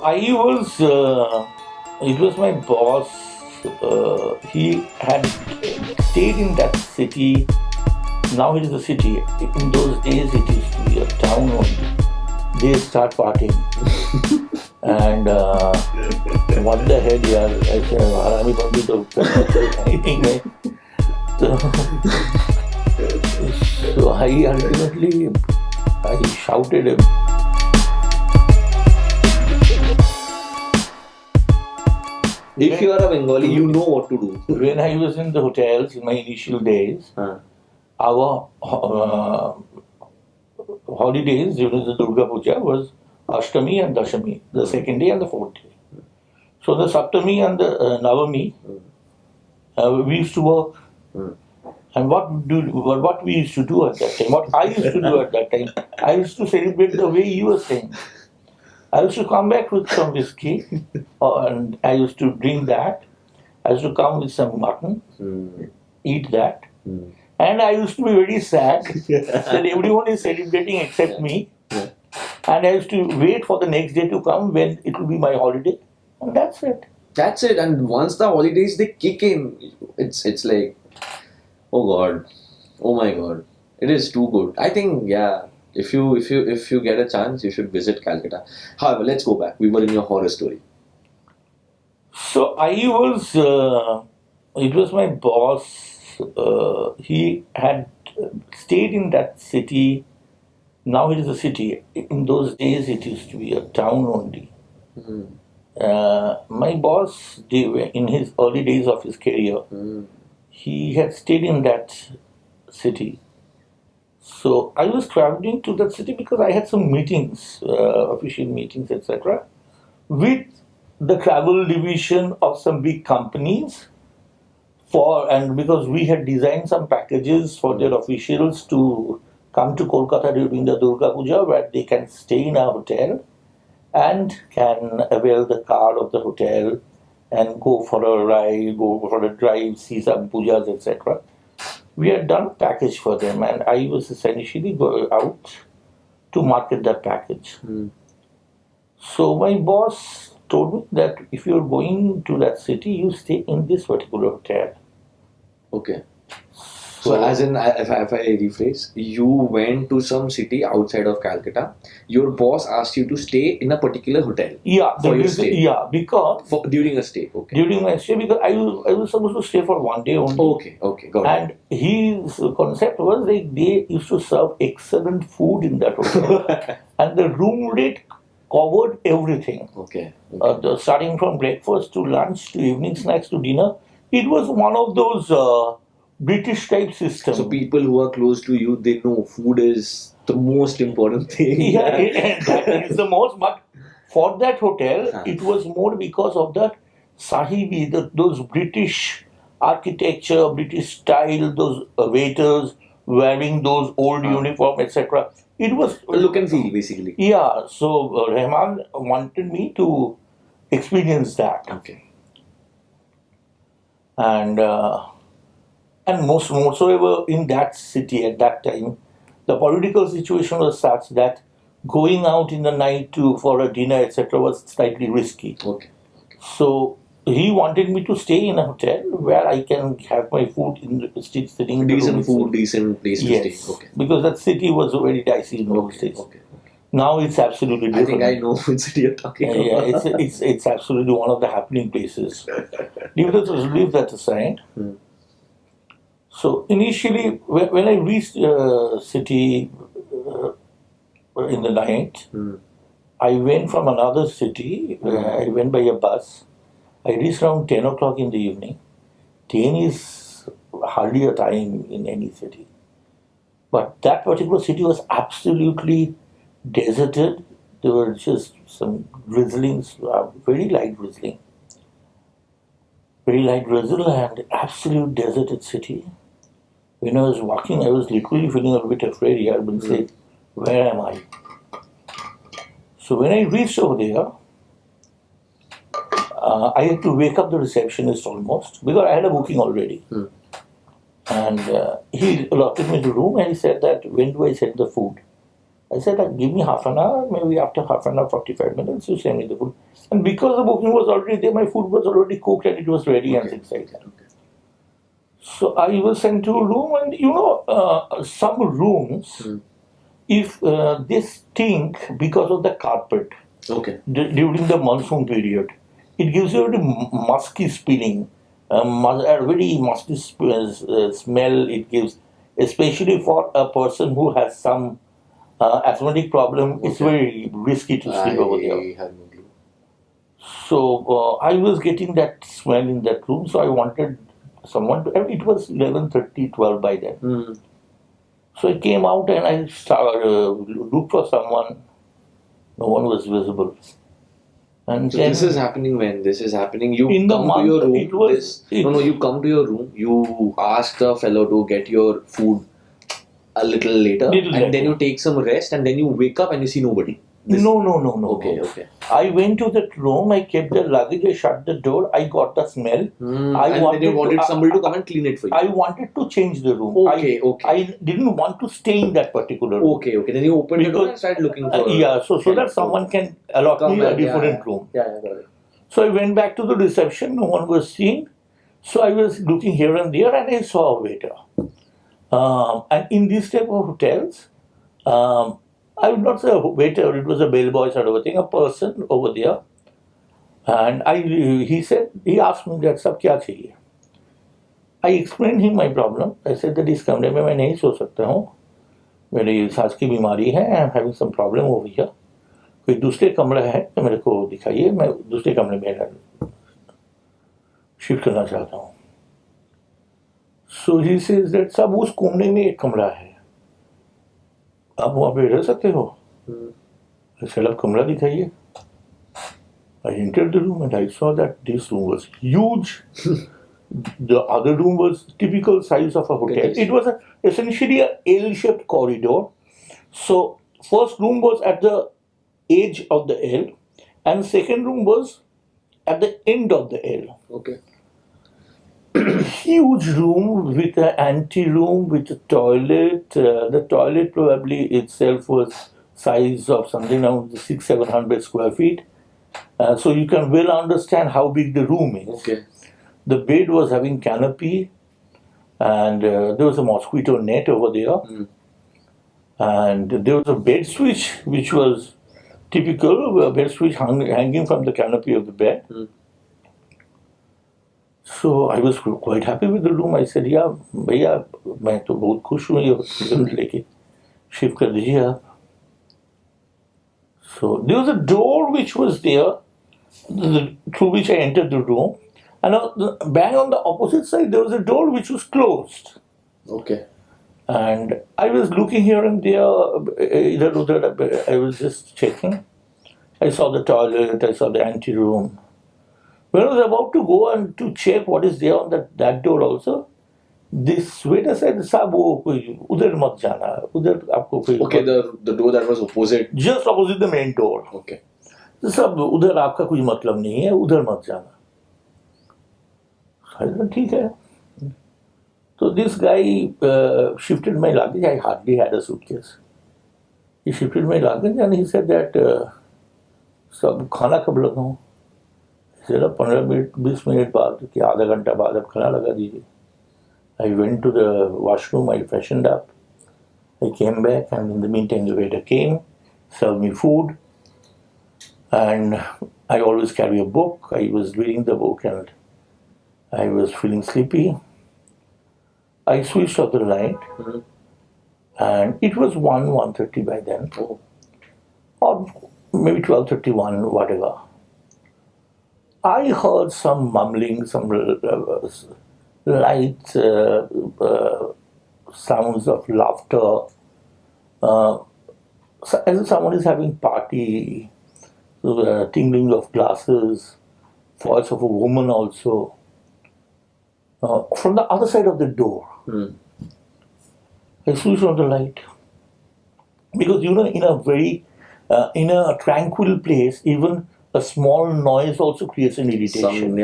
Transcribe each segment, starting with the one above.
It was my boss. He had stayed in that city. Now it is a city. In those days, it used to be a town only. They start partying. And what the hell, yaar? I said, "Harami bandi to anything, nahi." So, so I shouted him. If you are a Bengali, you know what to do. When I was in the hotels in my initial days, our holidays during the Durga Puja was Ashtami and Dashami, the second day and the fourth day. So the Saptami and the Navami, we used to work. And what we used to do at that time, what I used to do at that time, I used to celebrate the way you were saying. I used to come back with some whiskey, and I used to drink that. I used to come with some mutton, eat that. And I used to be very sad that everyone is celebrating except me. And I used to wait for the next day to come when it will be my holiday. And that's it. That's it. And once the holidays they kick in, it's like, oh God, oh my God, it is too good. I think if you get a chance, you should visit Calcutta. However, let's go back. We were in your horror story. So it was my boss. He had stayed in that city. Now it is a city. In those days, it used to be a town only. My boss, in his early days of his career, he had stayed in that city. So I was traveling to that city because I had some meetings, official meetings, etc., with the travel division of some big companies. And because we had designed some packages for their officials to come to Kolkata during the Durga Puja, where they can stay in a hotel and can avail the car of the hotel and go for a ride, go for a drive, see some pujas, etc. We had done a package for them, and I was essentially going out to market that package. So my boss told me that if you're going to that city, you stay in this particular hotel. Okay. So as in, if I rephrase, you went to some city outside of Calcutta. Your boss asked you to stay in a particular hotel. Yeah, for your stay. Yeah, because during a stay. Okay. During my stay, because I was supposed to stay for one day only. Okay, got it. And his concept was like they used to serve excellent food in that hotel, and the room rate covered everything. Okay. Starting from breakfast to lunch to evening snacks to dinner. It was one of those British type systems. So people who are close to you, they know food is the most important thing. Yeah, that is the most. But for that hotel, it was more because of the Sahibi, those British architecture, British style, those waiters wearing those old uniform, etc. It was look and feel, basically. Yeah, so Rahman wanted me to experience that. Okay. And moreover, in that city at that time, the political situation was such that going out in the night for a dinner, etc., was slightly risky. Okay. So he wanted me to stay in a hotel where I can have my food sitting. Decent food, decent place to stay. Okay. Because that city was very dicey in those days. Okay. Now it's absolutely different. I think I know which city you're talking about. Yeah, it's absolutely one of the happening places. Leave that aside. So initially, when I reached city in the night, I went from another city. I went by a bus. I reached around 10 o'clock in the evening. 10 is hardly a time in any city. But that particular city was absolutely deserted. There were just some drizzlings, very light drizzling. Very light drizzle and absolute deserted city. When I was walking, I was literally feeling a bit afraid. I would say, where am I? So when I reached over there, I had to wake up the receptionist almost because I had a booking already. And he locked me in the room and he said that, when do I send the food? I said, like, give me half an hour, maybe after half an hour, 45 minutes, you send me the food. And because the booking was already there, my food was already cooked and it was ready and things like that. So I was sent to a room, and some rooms, if they stink because of the carpet during the monsoon period, it gives you a very musky feeling, a very musky smell it gives, especially for a person who has some asthmatic problem. It's very risky to sleep over there. So I was getting that smell in that room, so I wanted someone to. It was 11:30, 12 by then. So I came out and I looked for someone. No one was visible. And So then, this is happening when? This is happening. You in the come month, to your room. it was. You come to your room. You ask the fellow to get your food a little later, and then you take some rest, and then you wake up and you see nobody. No. Okay. I went to that room, I kept the luggage, I shut the door, I got the smell. Then you wanted somebody to come and clean it for you. I wanted to change the room. Okay. I didn't want to stay in that particular room. Okay. Then you opened the door and started looking for... so that someone can allot me a different room. Yeah, got it. So I went back to the reception, no one was seen. So I was looking here and there and I saw a waiter. And in these type of hotels, I would not say a waiter, it was a bellboy sort of a thing, a person over there. And he asked me that, "Sab kya chahiye?" I explained him my problem. I said that इस कमरे में मैं नहीं सो सकता हूँ, मेरी सांस की बीमारी है, I am having some problem over here. कोई दूसरे कमरा है तो मेरे को दिखाइए, मैं दूसरे कमरे में शिफ्ट करना चाहता हूँ. So he says that सब उस कोने में एक कमरा है, आप वहाँ पे रह सकते हो. I said, अब कमरा दिखाइए. I entered the room and I saw that this room was huge. The other room was typical size of a hotel. It was essentially an L-shaped corridor. So first room was at the edge of the L, and second room was at the end of the L. Okay. Huge room with an ante-room with a toilet. The toilet probably itself was size of something around 600-700 square feet. So you can well understand how big the room is. Okay. The bed was having canopy, and there was a mosquito net over there. And there was a bed switch, which was typical, a bed switch hanging from the canopy of the bed. So I was quite happy with the room. I said, "Yeah, भैया मैं तो बहुत खुश हूँ ये hotel लेके shift कर दीजिए आप." So there was a door which was there, through which I entered the room, and bang on the opposite side there was a door which was closed. Okay. And I was looking here and there, I was just checking. I saw the toilet, I saw the ante-room. When I was about to go and to check what is there on that door also, this waiter said, "Saab, udhar mat jana, udhar aapko koi..." Okay, the door that was opposite. Just opposite the main door. Okay. "Saab, udhar aapka koi matlab nahi hai, udhar mat jana." I said, "ठीक है." So this guy shifted my luggage. I hardly had a suitcase. He shifted my luggage and he said that, "सब खाना कब लगाऊं?" I said, 15 minute 20 minute बाद कि आधा घंटा बाद अब खाना लगा दीजिए. I went to the washroom, I freshened up. I came back, and in the meantime the waiter came, served me food, and I always carry a book. I was reading the book and I was feeling sleepy. I switched off the light, and it was 1:30 by then, or maybe 12:31, whatever. I heard some mumbling, some light sounds of laughter, as if someone is having party, tingling of glasses, voice of a woman also. From the other side of the door, I switched on the light. Because in a tranquil place, even a small noise also creates an irritation.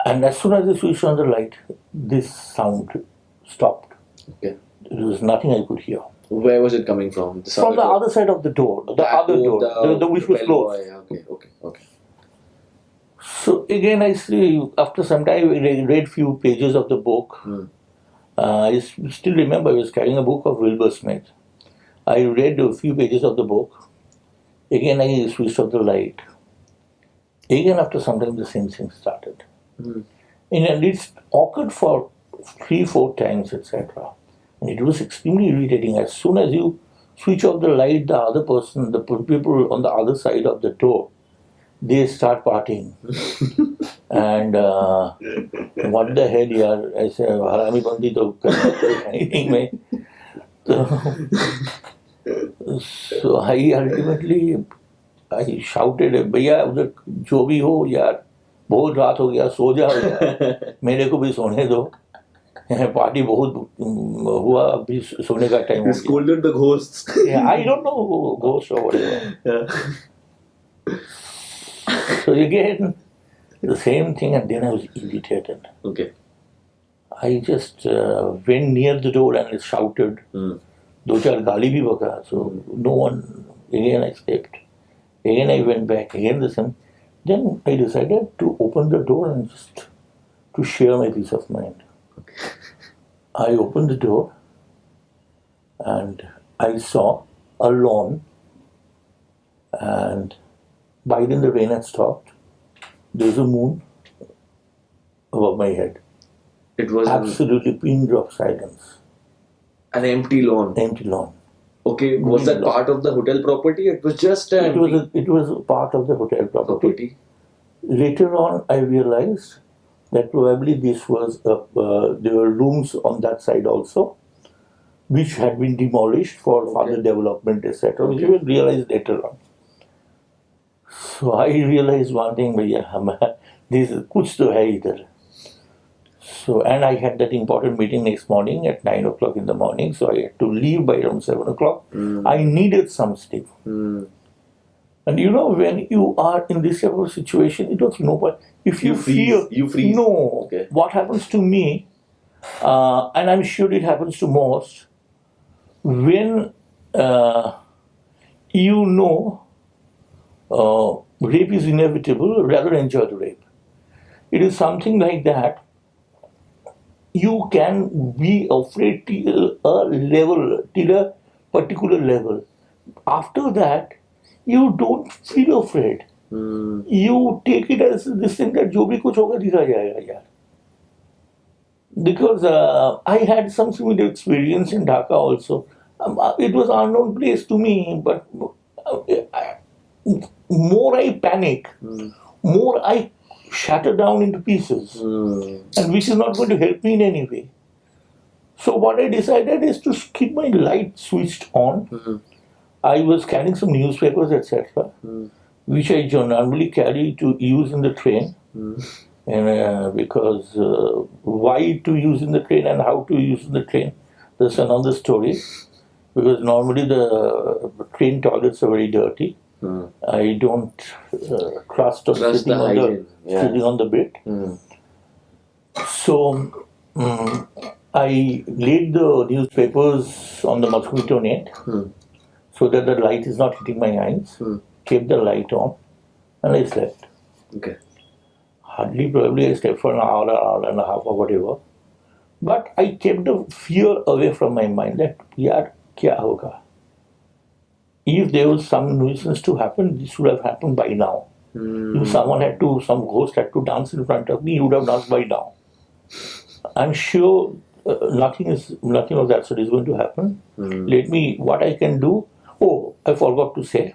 And as soon as I switched on the light, this sound stopped. Okay. There was nothing I could hear. Where was it coming from? From the other side of the door, the other door, the which was closed. Okay. So again, I see after some time, I read few pages of the book. I still remember I was carrying a book of Wilbur Smith. I read a few pages of the book. Again, I switched off the light. Again, after some time, the same thing started. And it's occurred for 3-4 times, etc. And it was extremely irritating. As soon as you switch off the light, the other person, the people on the other side of the door, they start partying. And what the hell, yaar? I say, harami bandi to anything, mein. So I ultimately, I shouted, भैया उधर जो भी हो यार, बहुत रात हो गया, सो जाओ यार, मेरे को भी सोने दो, पार्टी बहुत हुआ, अभी सोने का टाइम हो गया. Scolded the ghosts. Yeah, I don't know ghost or whatever. Yeah. So again, the same thing, and then I was irritated. Okay. I just went near the door and shouted. 2-4 गाली भी बका. So no one. Again I slept. Again I went back. Again the same. Then I decided to open the door and just to share my peace of mind. I opened the door and I saw a lawn, and by then the rain had stopped. There was a moon above my head. It was absolutely pin drop silence. An empty lawn. Empty lawn. Okay, was that part of the hotel property? It was just it was a part of the hotel property. Later on, I realized that probably this was there were rooms on that side also, which had been demolished for further development, etc. Which we realized later on. So I realized one thing, भैया this कुछ तो है इधर. So, and I had that important meeting next morning at 9 o'clock in the morning, so I had to leave by around 7 o'clock. I needed some sleep. And you know, when you are in this type of situation, it was nobody. If you feel, you freeze. No, what happens to me, and I'm sure it happens to most, when you know rape is inevitable, rather enjoy the rape. It is something like that. You can be afraid till a particular level. After that, you don't feel afraid. You take it as this thing that जो भी कुछ होगा दिखा जाएगा यार. Because I had some similar experience in Dhaka also. It was an unknown place to me, but more I panic, more I shatter down into pieces, and which is not going to help me in any way. So what I decided is to keep my light switched on. I was carrying some newspapers, etc., which I normally carry to use in the train. And because why to use in the train and how to use in the train, that's another story. Because normally the train toilets are very dirty. I don't trust sitting on the bed. So I laid the newspapers on the mosquito net so that the light is not hitting my eyes. Kept the light on, and I slept. Okay. Hardly, probably I slept for an hour and a half or whatever. But I kept the fear away from my mind that, yaar, kya hoga? If there was some nuisance to happen, this would have happened by now. If some ghost had to dance in front of me, he would have danced by now. I'm sure nothing of that sort is going to happen. What I can do. Oh, I forgot to say.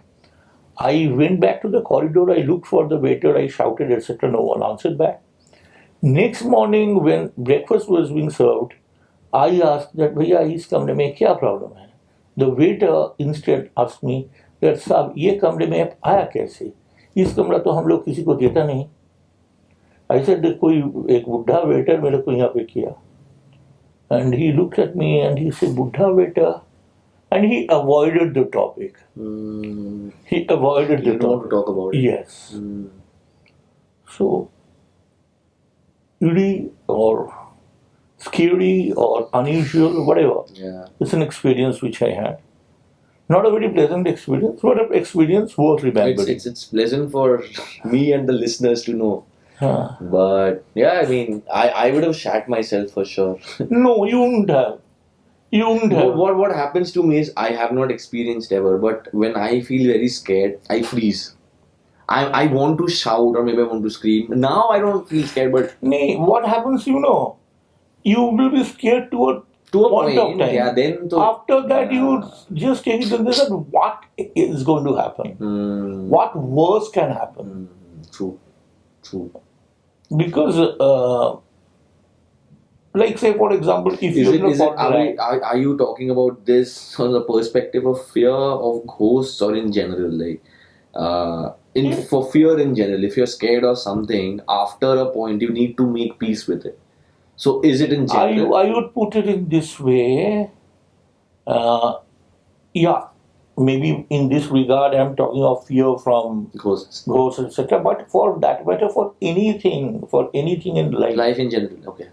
I went back to the corridor, I looked for the waiter, I shouted, etc. No one answered back. Next morning, when breakfast was being served, I asked that, भैया इस कमरे में क्या problem है? The waiter instead asked me that, साहब ये कमरे में आया कैसे? इस कमरा तो हम लोग किसी को देता नहीं. I said कोई एक बुढ़ा waiter मेरे को यहाँ पे किया. And he looked at me and he said, बुढ़ा waiter. And he avoided the topic. He avoided the topic. You don't want to talk about it. Yes. So, Uri or scary or unusual, whatever. Yeah. It's an experience which I had. Not a very pleasant experience, but an experience worth remembering. It's pleasant for me and the listeners to know. Huh. But yeah, I mean, I would have shat myself for sure. No, you wouldn't have. You wouldn't have. What happens to me is I have not experienced ever, but when I feel very scared, I freeze. I want to shout or maybe I want to scream. Now I don't feel scared, but Nee, what happens, you know? You will be scared to a point of time. yeah. Then to After that, you just take it and say, what is going to happen? What worse can happen? True. Because, like, say, for example, if Is you're it, in a is it, contract, are you talking about this from the perspective of fear of ghosts or in general? Like, for fear in general, if you're scared of something, after a point, you need to make peace with it. So, is it in general? I would put it in this way. Yeah, maybe in this regard, I'm talking of fear from Ghosts. etc. But for that matter, for anything in life, Life in general, okay.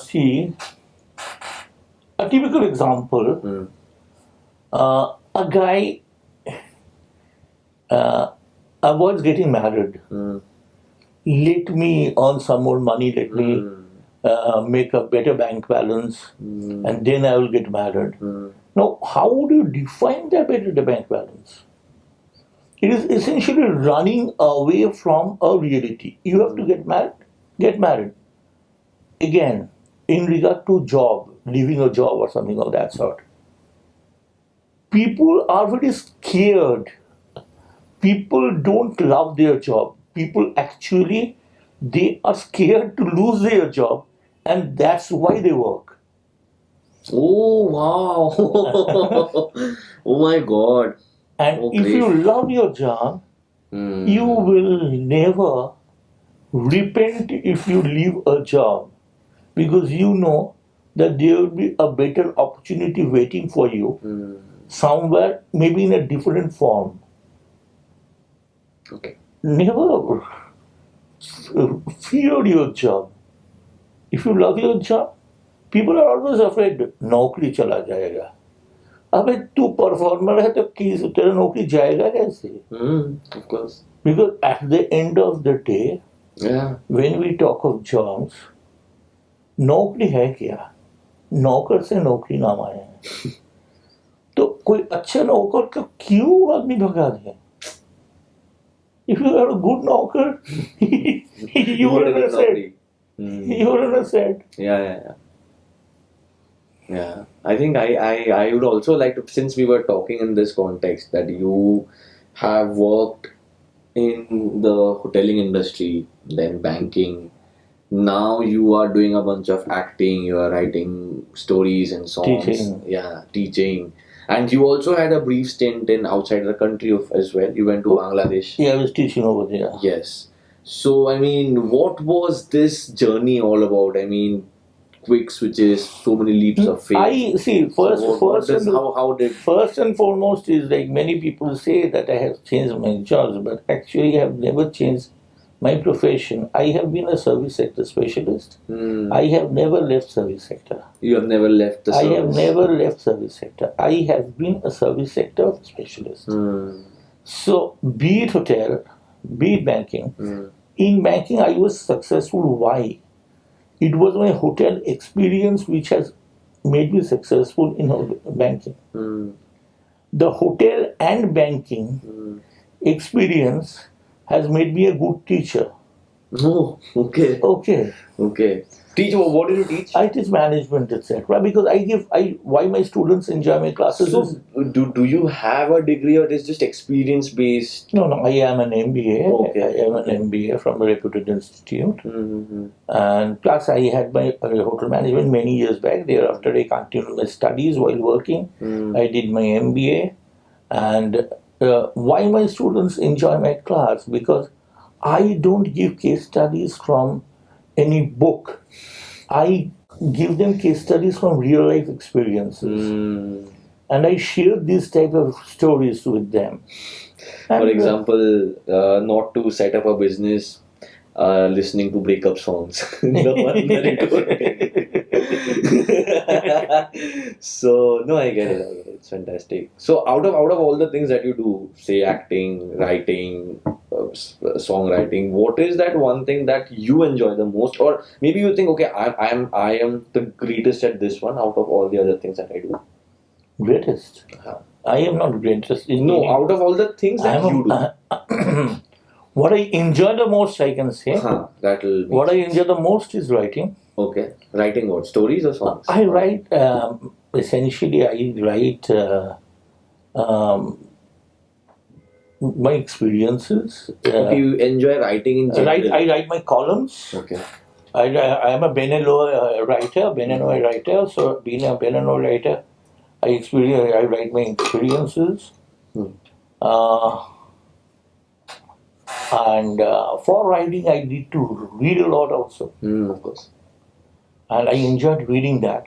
see, a typical example: a guy, avoids getting married. Let me earn some more money. Let me make a better bank balance, and then I will get married. Now, how would you define that better bank balance? It is essentially running away from a reality. You have to get married. Get married. Again, in regard to job, leaving a job or something of that sort. People are very scared. People don't love their job. People actually, they are scared to lose their job, and that's why they work. Oh, wow. Oh my God. And Oh, if great. you love your job, you will never repent if you leave a job, because you know that there will be a better opportunity waiting for you somewhere, maybe in a different form. Okay. Never fear your job. If you love your job, people are always afraid नौकरी चला जाएगा. अबे तू performer है तो तेरा नौकरी जाएगा कैसे? Of course. Because at the end of the day, Yeah. when we talk of jobs, नौकरी है क्या? नौकर से नौकरी नाम आया है. तो कोई अच्छा नौकर को क्यों आदमी भगा दे? If you are a good nौकर, you wouldn't have said. You wouldn't have said. Yeah. I think I would also like to, since we were talking in this context, that you have worked in the hoteling industry, then banking. Now you are doing a bunch of acting, you are writing stories and songs. Teaching. Yeah, teaching. And you also had a brief stint in outside the country as well. You went to Bangladesh. Yeah, I was teaching over there. Yes. So, I mean, what was this journey all about? I mean, quick switches, so many leaps of faith. I see. First and foremost is like many people say that I have changed my jobs, but actually I have never changed my profession. I have been a service sector specialist. I have never left service sector. You have never left the service? I have never left service sector. I have been a service sector specialist. So, be it hotel, be it banking. In banking, I was successful. Why? It was my hotel experience which has made me successful in banking. The hotel and banking experience has made me a good teacher. Oh, okay. Teach, what do you teach? I teach management, etc. Because why my students enjoy my classes. So, do you have a degree or is just experience based? No, I am an MBA. Okay. I am an MBA from a reputed institute. And plus I had my hotel management many years back. Thereafter I continued my studies while working. I did my MBA. And why my students enjoy my class? Because I don't give case studies from any book. I give them case studies from real life experiences. And I share these type of stories with them. For example, not to set up a business, listening to breakup songs. The one that you told me. So no, I get it. I get it. It's fantastic. So out of all the things that you do, say acting, writing, songwriting, what is that one thing that you enjoy the most, or maybe you think, okay, I am the greatest at this one out of all the other things that I do. Greatest. Uh-huh. I am not greatest. No, out of all the things that you do. What I enjoy the most, I can say. That'll. What I enjoy the most is writing. Okay, writing what? Stories or songs? I write. Essentially, I write my experiences. Okay, you enjoy writing in general. I write my columns. Okay. I am a Benelo writer. So being a Benelo writer, I write my experiences. And for writing, I need to read a lot also. Of course. And I enjoyed reading that.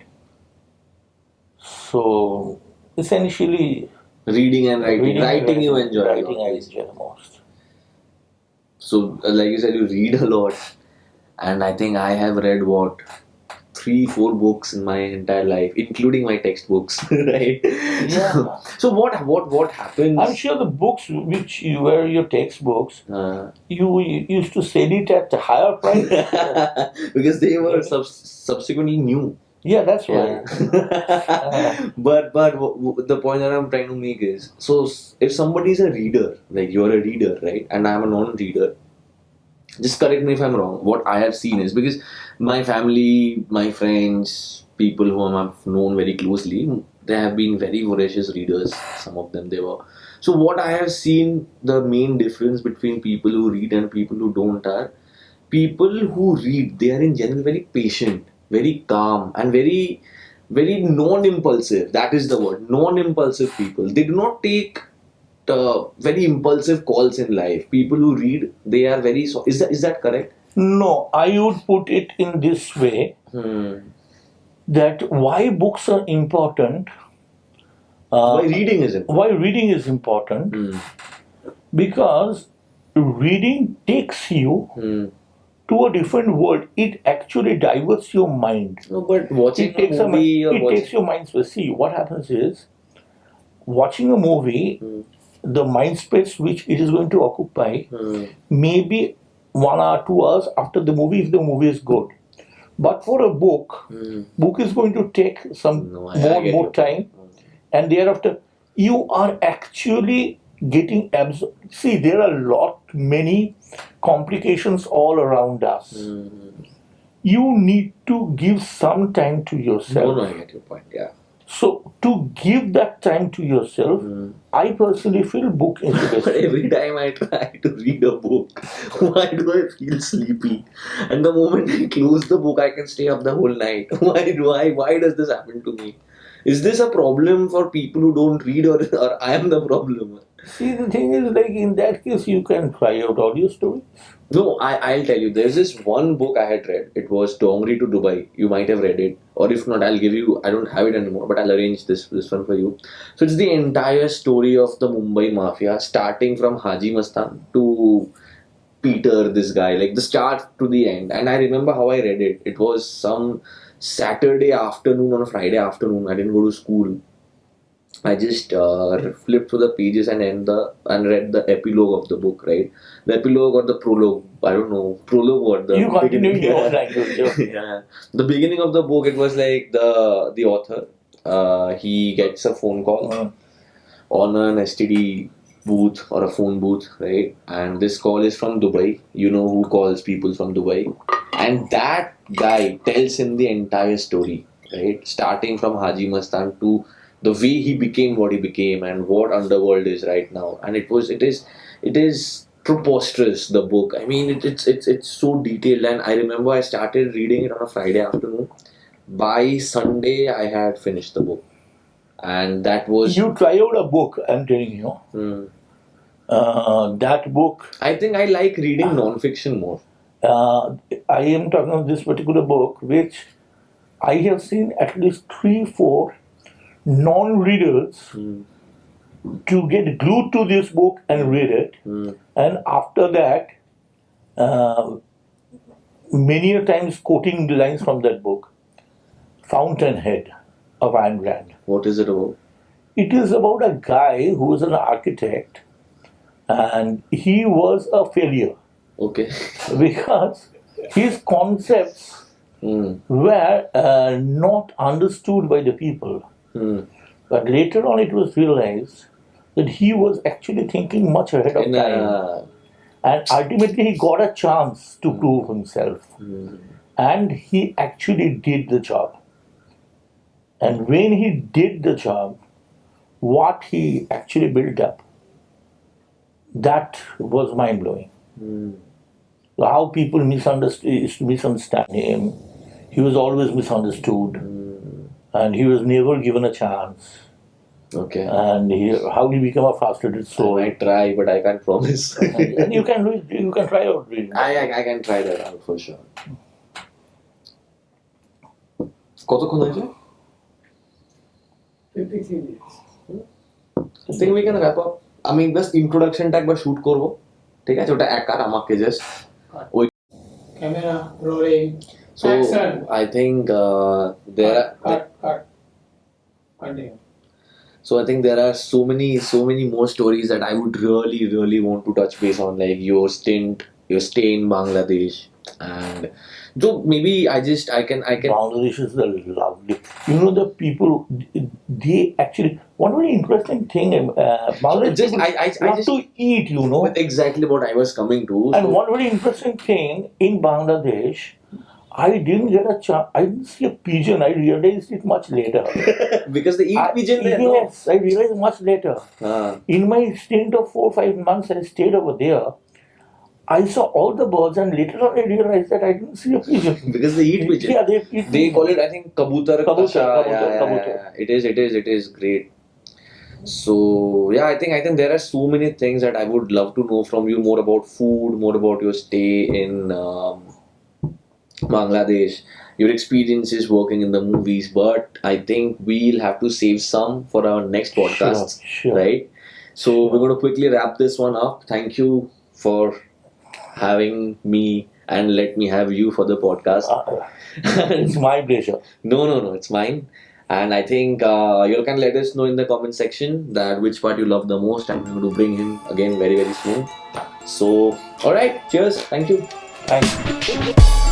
So essentially, reading and writing. Writing you enjoy. Writing I enjoy the most. So, like you said, you read a lot, and I think I have read what 3-4 books in my entire life, including my textbooks, right? Yeah. So what happens? I'm sure the books which were your textbooks, you used to sell it at a higher price because they were subsequently new. Yeah, that's right. But the point that I'm trying to make is, so if somebody is a reader, like you're a reader, right, and I'm a non-reader, just correct me if I'm wrong. What I have seen is, because my family, my friends, people whom I've known very closely, they have been very voracious readers. Some of them they were. So what I have seen, the main difference between people who read and people who don't are, people who read, they are in general very patient, very calm, and very non-impulsive. That is the word, non-impulsive people. They do not take very impulsive calls in life. People who read, they are very. Is that correct? No, I would put it in this way that why books are important. Why reading is important? Why reading is important? Because reading takes you to a different world. It actually diverts your mind. No, but watching a movie takes your mind. So see, what happens is, watching a movie, the mind space which it is going to occupy maybe 1 hour, 2 hours after the movie, if the movie is good. But for a book, book is going to take some more time, and thereafter you are actually getting absorbed. See, there are many complications all around us. You need to give some time to yourself. No, I get your point. Yeah. So to give that time to yourself, I personally feel book is the best. But every time I try to read a book, why do I feel sleepy? And the moment I close the book, I can stay up the whole night. Why does this happen to me? Is this a problem for people who don't read, or I am the problem? See, the thing is, like in that case, you can try out audio stories. No, I'll tell you. There's this one book I had read. It was Dongri to Dubai. You might have read it, or if not, I'll give you. I don't have it anymore, but I'll arrange this one for you. So it's the entire story of the Mumbai Mafia, starting from Haji Mastan to Peter, this guy, like the start to the end. And I remember how I read it. It was some Saturday afternoon or a Friday afternoon. I didn't go to school. I just flipped through the pages and read the epilogue of the book, right? The epilogue or the prologue, I don't know, prologue or the you continue your language. Yeah. The beginning of the book, it was like the author, he gets a phone call on an STD booth or a phone booth, right? And this call is from Dubai. You know who calls people from Dubai. And that guy tells him the entire story, right? Starting from Haji Mastan to the way he became what he became and what underworld is right now. And it is preposterous, the book. I mean, it's so detailed. And I remember I started reading it on a Friday afternoon. By Sunday, I had finished the book. And that was... You try out a book, I'm telling you. That book... I think I like reading non-fiction more. I am talking of this particular book, which I have seen at least 3-4 non-readers to get glued to this book and read it. And after that, many a times quoting the lines from that book, Fountainhead of Ayn Rand. What is it about? It is about a guy who was an architect and he was a failure Okay. because his concepts were not understood by the people. But later on, it was realized that he was actually thinking much ahead of time. And ultimately, he got a chance to prove himself. And he actually did the job. And when he did the job, what he actually built up, that was mind blowing. How people misunderstand him. He was always misunderstood, and he was never given a chance. Okay. And how he became a frustrated soul. I might try, but I can't promise. And you can try out reading. I can try that out for sure. কতক্ষণ হয়েছে? 53 minutes. I think we can wrap up. আমি just ইন্ট্রোডাকশনটা একবার shoot করব, ঠিক আছে? ওটা একার আমাকে জাস্ট ওই Camera rolling. so Action. I think there are Cut. Continue. so I think there are so many more stories that I would really want to touch base on, like your stay in Bangladesh, and so maybe I can Bangladesh is the lovely. You know, the people, they actually, one very interesting thing, Bangladesh just- people I love just- to eat, you know. exactly what I was coming to. And one very interesting thing in Bangladesh, I didn't get a chance, I didn't see a pigeon, I realized it much later. Because they eat pigeon there, no? Yes, I realized much later. In my stint of 4-5 months I stayed over there, I saw all the birds and later on I realized that I didn't see a pigeon. Because they eat pigeon. Yeah, they eat They pigeon. call it, I think, kabutar. Kabutar, kasha. kabutar. It is great. So yeah, I think there are so many things that I would love to know from you, more about food, more about your stay in Bangladesh, your experiences working in the movies. But I think we'll have to save some for our next podcast, Sure. right? So we're going to quickly wrap this one up. Thank you for having me and let me have you for the podcast. It's my pleasure. No, it's mine. And I think you can let us know in the comment section that which part you love the most, and we're going to bring him again very soon. So, alright, cheers. Thank you. Thanks.